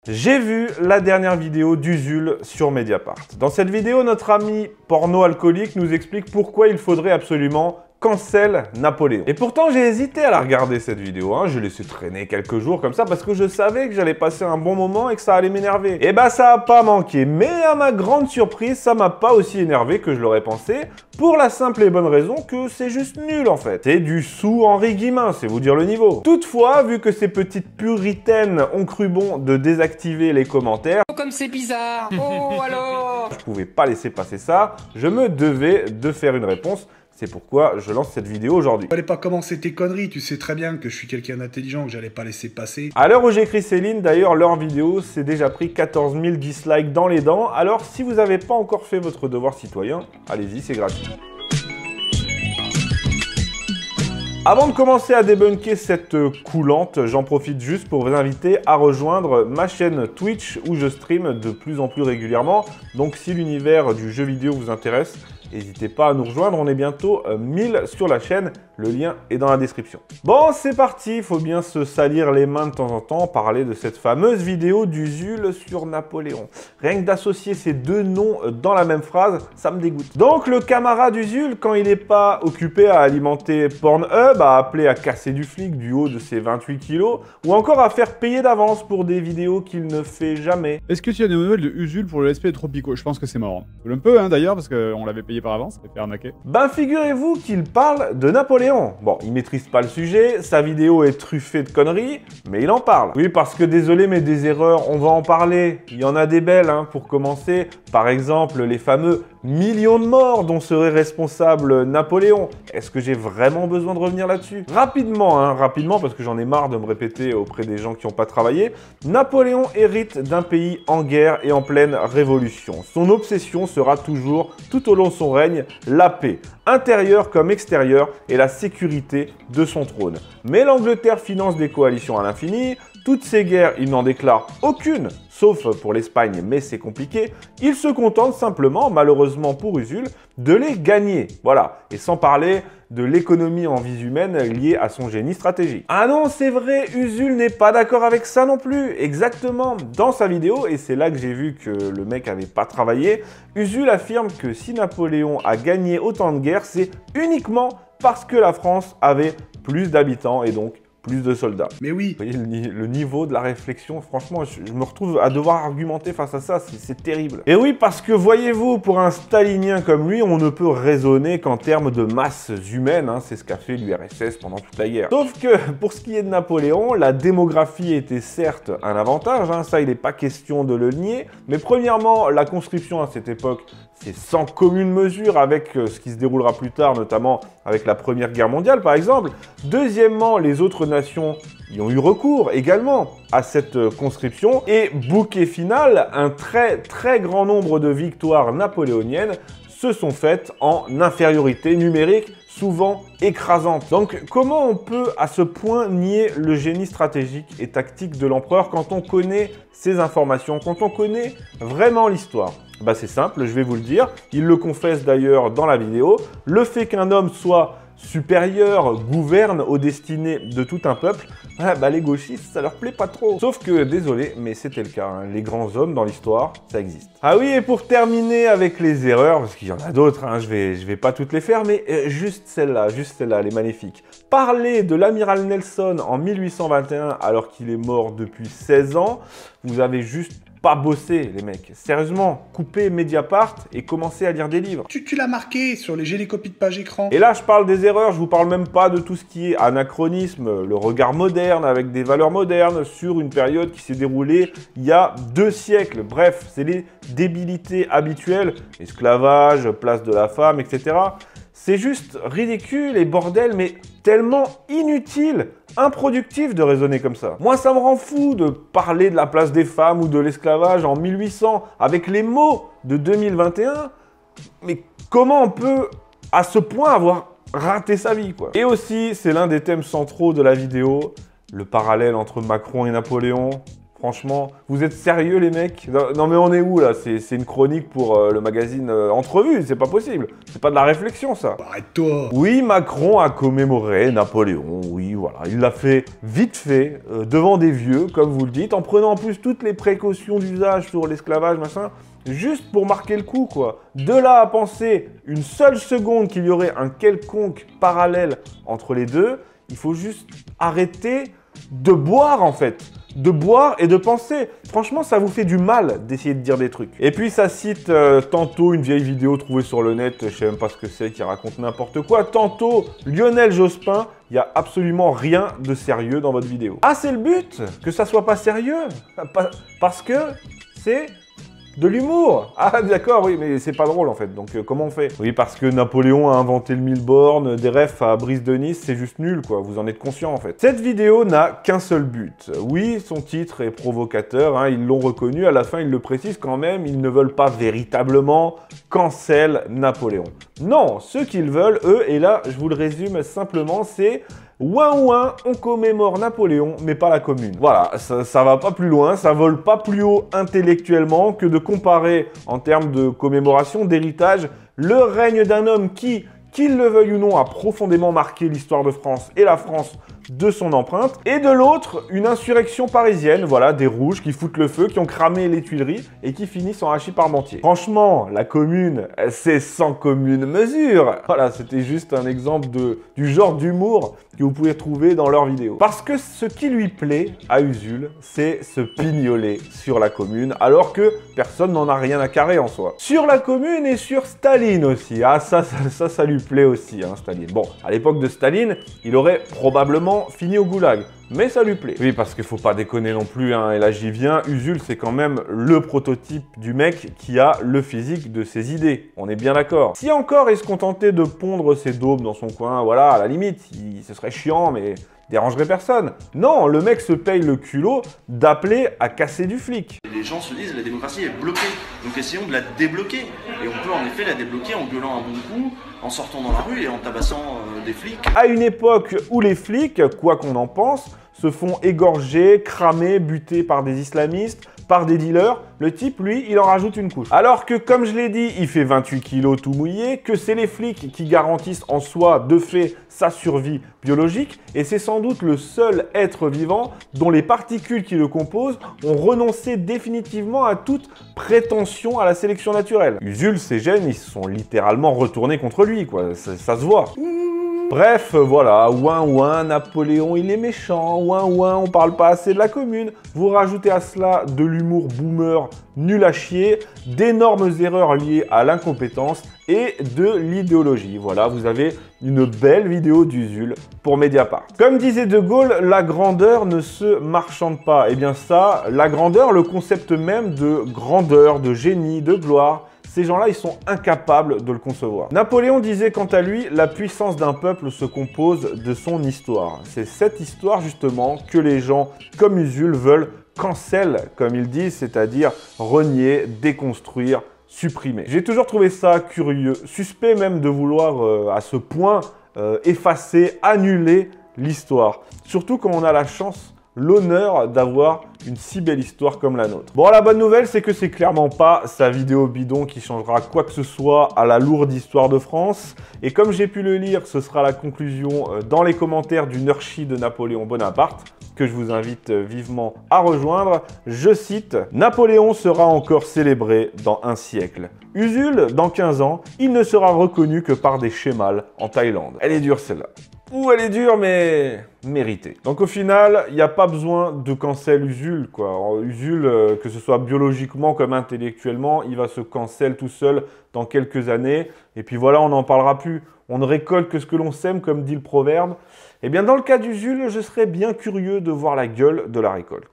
J'ai vu la dernière vidéo d'Usul sur Mediapart. Dans cette vidéo, notre ami porno-alcoolique nous explique pourquoi il faudrait absolument cancel Napoléon. Et pourtant, j'ai hésité à la regarder cette vidéo. Je l'ai laissé traîner quelques jours comme ça parce que je savais que j'allais passer un bon moment et que ça allait m'énerver. Et bah ça a pas manqué. Mais à ma grande surprise, ça m'a pas aussi énervé que je l'aurais pensé. Pour la simple et bonne raison que c'est juste nul en fait. C'est du sous Henri Guillemin, c'est vous dire le niveau. Toutefois, vu que ces petites puritaines ont cru bon de désactiver les commentaires, Comme c'est bizarre. Oh alors. je pouvais pas laisser passer ça, je me devais de faire une réponse. C'est pourquoi je lance cette vidéo aujourd'hui. Fallait pas commencer tes conneries, tu sais très bien que je suis quelqu'un d'intelligent, que j'allais pas laisser passer. À l'heure où j'écris Céline, d'ailleurs, leur vidéo s'est déjà pris 14 000 dislikes dans les dents. Alors, si vous n'avez pas encore fait votre devoir citoyen, allez-y, c'est gratuit. Avant de commencer à débunker cette coulante, j'en profite juste pour vous inviter à rejoindre ma chaîne Twitch où je stream de plus en plus régulièrement. Donc si l'univers du jeu vidéo vous intéresse, n'hésitez pas à nous rejoindre, on est bientôt 1000 sur la chaîne, le lien est dans la description. Bon, c'est parti, il faut bien se salir les mains de temps en temps, parler de cette fameuse vidéo d'Usul sur Napoléon. Rien que d'associer ces deux noms dans la même phrase, ça me dégoûte. Donc le camarade Usul, quand il n'est pas occupé à alimenter Pornhub, à appeler à casser du flic du haut de ses 28 kilos, ou encore à faire payer d'avance pour des vidéos qu'il ne fait jamais. Est-ce que tu as des nouvelles de Usul pour le SP Tropico? Je pense que c'est mort. Un peu, d'ailleurs, parce qu'on l'avait payé par avance, et fait arnaquer. Ben figurez-vous qu'il parle de Napoléon. Bon, il maîtrise pas le sujet, sa vidéo est truffée de conneries, mais il en parle. Oui, parce que désolé, mais des erreurs, on va en parler. Il y en a des belles, pour commencer. Par exemple, les fameux millions de morts dont serait responsable Napoléon. Est-ce que j'ai vraiment besoin de revenir là-dessus? Rapidement, rapidement, parce que j'en ai marre de me répéter auprès des gens qui n'ont pas travaillé. Napoléon hérite d'un pays en guerre et en pleine révolution. Son obsession sera toujours, tout au long de son règne, la paix, intérieure comme extérieure, et la sécurité de son trône. Mais l'Angleterre finance des coalitions à l'infini. Toutes ces guerres, il n'en déclare aucune, sauf pour l'Espagne, mais c'est compliqué. Il se contente simplement, malheureusement pour Usul, de les gagner. Voilà, et sans parler de l'économie en vie humaine liée à son génie stratégique. Ah non, c'est vrai, Usul n'est pas d'accord avec ça non plus. Exactement, dans sa vidéo, et c'est là que j'ai vu que le mec avait pas travaillé, Usul affirme que si Napoléon a gagné autant de guerres, c'est uniquement parce que la France avait plus d'habitants et donc plus de soldats. Mais oui. Vous voyez le niveau de la réflexion, franchement, je me retrouve à devoir argumenter face à ça, c'est terrible. Et oui, parce que voyez-vous, pour un stalinien comme lui, on ne peut raisonner qu'en termes de masses humaines, c'est ce qu'a fait l'URSS pendant toute la guerre. Sauf que, pour ce qui est de Napoléon, la démographie était certes un avantage, ça il n'est pas question de le nier, mais premièrement, la conscription à cette époque, c'est sans commune mesure avec ce qui se déroulera plus tard, notamment avec la Première Guerre mondiale par exemple. Deuxièmement, les autres nations y ont eu recours également à cette conscription. Et bouquet final, un très grand nombre de victoires napoléoniennes se sont faites en infériorité numérique, souvent écrasante. Donc comment on peut à ce point nier le génie stratégique et tactique de l'empereur quand on connaît ces informations, quand on connaît vraiment l'histoire? Bah c'est simple, je vais vous le dire, il le confesse d'ailleurs dans la vidéo, le fait qu'un homme soit supérieur, gouverne aux destinées de tout un peuple, les gauchistes, ça leur plaît pas trop. Sauf que, désolé, mais c'était le cas, les grands hommes dans l'histoire, ça existe. Ah oui, et pour terminer avec les erreurs, parce qu'il y en a d'autres, je vais pas toutes les faire, mais juste celle-là, elle est magnifique. Parler de l'amiral Nelson en 1821 alors qu'il est mort depuis 16 ans, vous avez juste pas bosser, les mecs. Sérieusement, coupez Mediapart et commencez à lire des livres. Tu l'as marqué sur les génécopies de page écran. Et là, je parle des erreurs, je vous parle même pas de tout ce qui est anachronisme, le regard moderne avec des valeurs modernes sur une période qui s'est déroulée il y a 2 siècles. Bref, c'est les débilités habituelles, esclavage, place de la femme, etc. C'est juste ridicule et bordel, mais tellement inutile, improductif de raisonner comme ça. Moi, ça me rend fou de parler de la place des femmes ou de l'esclavage en 1800 avec les mots de 2021. Mais comment on peut, à ce point, avoir raté sa vie, quoi? Et aussi, c'est l'un des thèmes centraux de la vidéo, le parallèle entre Macron et Napoléon. Franchement, vous êtes sérieux les mecs? Non mais on est où là? C'est une chronique pour le magazine Entrevue, c'est pas possible. C'est pas de la réflexion ça. Arrête-toi. Oui, Macron a commémoré Napoléon, oui voilà. Il l'a fait vite fait, devant des vieux, comme vous le dites, en prenant en plus toutes les précautions d'usage sur l'esclavage, machin, juste pour marquer le coup quoi. De là à penser une seule seconde qu'il y aurait un quelconque parallèle entre les deux, il faut juste arrêter de boire en fait. De boire et de penser. Franchement, ça vous fait du mal d'essayer de dire des trucs. Et puis, ça cite tantôt une vieille vidéo trouvée sur le net, je sais même pas ce que c'est, qui raconte n'importe quoi. Tantôt, Lionel Jospin, il n'y a absolument rien de sérieux dans votre vidéo. Ah, c'est le but? Que ça soit pas sérieux? Parce que c'est de l'humour. Ah d'accord, oui, mais c'est pas drôle en fait, donc comment on fait? Oui, parce que Napoléon a inventé le 1000 bornes, des refs à Brise de Nice, c'est juste nul quoi, vous en êtes conscient en fait. Cette vidéo n'a qu'un seul but. Oui, son titre est provocateur, hein, ils l'ont reconnu, à la fin ils le précisent quand même, ils ne veulent pas véritablement cancel Napoléon. Non, ce qu'ils veulent, eux, et là je vous le résume simplement, c'est ouin ouin, on commémore Napoléon, mais pas la commune. Voilà, ça va pas plus loin, ça vole pas plus haut intellectuellement que de comparer, en termes de commémoration, d'héritage, le règne d'un homme qui, qu'il le veuille ou non, a profondément marqué l'histoire de France et la France de son empreinte, et de l'autre, une insurrection parisienne, voilà, des rouges qui foutent le feu, qui ont cramé les Tuileries et qui finissent en hachis parmentier. Franchement, la commune, c'est sans commune mesure. Voilà, c'était juste un exemple du genre d'humour que vous pouvez trouver dans leurs vidéos. Parce que ce qui lui plaît à Usul, c'est se pignoler sur la commune, alors que personne n'en a rien à carrer en soi. Sur la commune et sur Staline aussi. Ah, ça lui plaît aussi, hein, Staline. Bon, à l'époque de Staline, il aurait probablement fini au goulag, mais ça lui plaît. Oui, parce qu'il faut pas déconner non plus, hein, et là j'y viens, Usul c'est quand même le prototype du mec qui a le physique de ses idées, on est bien d'accord. Si encore il se contentait de pondre ses daubes dans son coin, voilà, à la limite, ce serait chiant, mais dérangerait personne. Non, le mec se paye le culot d'appeler à casser du flic. Les gens se disent la démocratie est bloquée, donc essayons de la débloquer. Et on peut en effet la débloquer en gueulant un bon coup, en sortant dans la rue et en tabassant des flics. À une époque où les flics, quoi qu'on en pense, se font égorger, cramer, buter par des islamistes, par des dealers, le type, lui, il en rajoute une couche. Alors que, comme je l'ai dit, il fait 28 kilos tout mouillé, que c'est les flics qui garantissent en soi, de fait, sa survie biologique, et c'est sans doute le seul être vivant dont les particules qui le composent ont renoncé définitivement à toute prétention à la sélection naturelle. Usul, ses gènes, ils se sont littéralement retournés contre lui, quoi, ça se voit. Bref, voilà, ouin ouin, Napoléon il est méchant, ouin ouin, on parle pas assez de la commune. Vous rajoutez à cela de l'humour boomer nul à chier, d'énormes erreurs liées à l'incompétence et de l'idéologie. Voilà, vous avez une belle vidéo d'Usul pour Mediapart. Comme disait De Gaulle, la grandeur ne se marchande pas. Eh bien ça, la grandeur, le concept même de grandeur, de génie, de gloire, ces gens-là, ils sont incapables de le concevoir. Napoléon disait quant à lui, la puissance d'un peuple se compose de son histoire. C'est cette histoire justement que les gens comme Usul veulent cancel, comme ils disent, c'est-à-dire renier, déconstruire, supprimer. J'ai toujours trouvé ça curieux, suspect même de vouloir à ce point effacer, annuler l'histoire. Surtout quand on a la chance, l'honneur d'avoir une si belle histoire comme la nôtre. Bon, la bonne nouvelle, c'est que c'est clairement pas sa vidéo bidon qui changera quoi que ce soit à la lourde histoire de France. Et comme j'ai pu le lire, ce sera la conclusion dans les commentaires du Nurchi de Napoléon Bonaparte, que je vous invite vivement à rejoindre. Je cite, « Napoléon sera encore célébré dans un siècle. Usul, dans 15 ans, il ne sera reconnu que par des schémas en Thaïlande. » Elle est dure celle-là. Ouh, elle est dure, mais méritée. Donc au final, il n'y a pas besoin de cancel Usul, quoi. Usul, que ce soit biologiquement comme intellectuellement, il va se cancel tout seul dans quelques années. Et puis voilà, on n'en parlera plus. On ne récolte que ce que l'on sème, comme dit le proverbe. Eh bien, dans le cas d'Usul, je serais bien curieux de voir la gueule de la récolte.